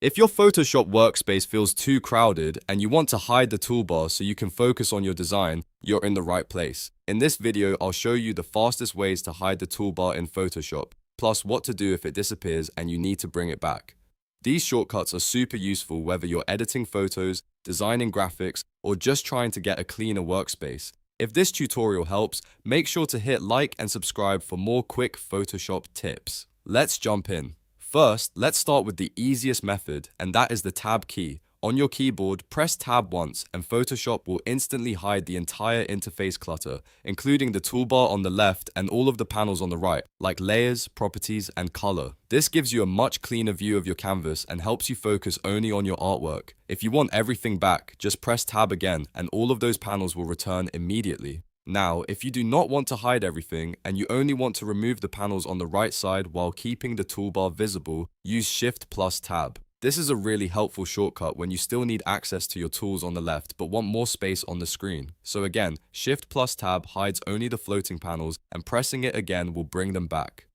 If your Photoshop workspace feels too crowded and you want to hide the toolbar so you can focus on your design, you're in the right place. In this video, I'll show you the fastest ways to hide the toolbar in Photoshop, plus what to do if it disappears and you need to bring it back. These shortcuts are super useful whether you're editing photos, designing graphics, or just trying to get a cleaner workspace. If this tutorial helps, make sure to hit like and subscribe for more quick Photoshop tips. Let's jump in. First, let's start with the easiest method, and that is the Tab key. On your keyboard, press Tab once, and Photoshop will instantly hide the entire interface clutter, including the toolbar on the left and all of the panels on the right, like layers, properties, and color. This gives you a much cleaner view of your canvas and helps you focus only on your artwork. If you want everything back, just press Tab again, and all of those panels will return immediately. Now, if you do not want to hide everything and you only want to remove the panels on the right side while keeping the toolbar visible, use Shift plus Tab. This is a really helpful shortcut when you still need access to your tools on the left but want more space on the screen. So again, Shift plus Tab hides only the floating panels and pressing it again will bring them back.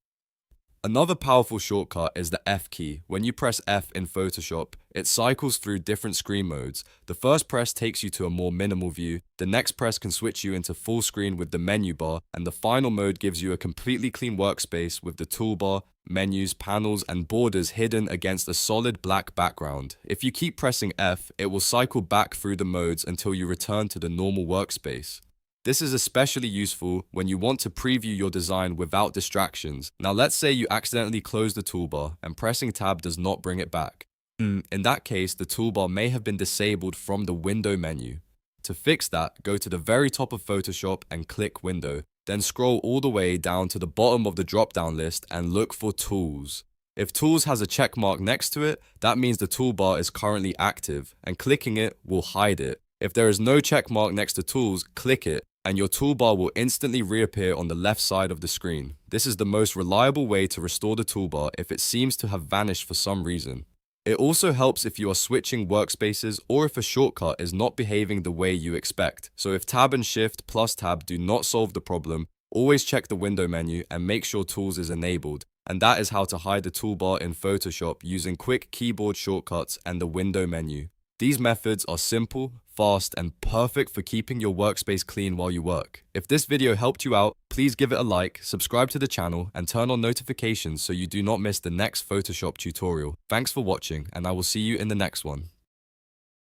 Another powerful shortcut is the F key. When you press F in Photoshop, it cycles through different screen modes. The first press takes you to a more minimal view, the next press can switch you into full screen with the menu bar, and the final mode gives you a completely clean workspace with the toolbar, menus, panels, and borders hidden against a solid black background. If you keep pressing F, it will cycle back through the modes until you return to the normal workspace. This is especially useful when you want to preview your design without distractions. Now let's say you accidentally close the toolbar and pressing Tab does not bring it back. In that case, the toolbar may have been disabled from the window menu. To fix that, go to the very top of Photoshop and click Window. Then scroll all the way down to the bottom of the drop-down list and look for Tools. If Tools has a check mark next to it, that means the toolbar is currently active, and clicking it will hide it. If there is no check mark next to Tools, click it, and your toolbar will instantly reappear on the left side of the screen. This is the most reliable way to restore the toolbar if it seems to have vanished for some reason. It also helps if you are switching workspaces or if a shortcut is not behaving the way you expect. So if Tab and Shift plus Tab do not solve the problem, always check the window menu and make sure Tools is enabled. And that is how to hide the toolbar in Photoshop using quick keyboard shortcuts and the window menu. These methods are simple, fast, and perfect for keeping your workspace clean while you work. If this video helped you out, please give it a like, subscribe to the channel, and turn on notifications so you do not miss the next Photoshop tutorial. Thanks for watching, and I will see you in the next one.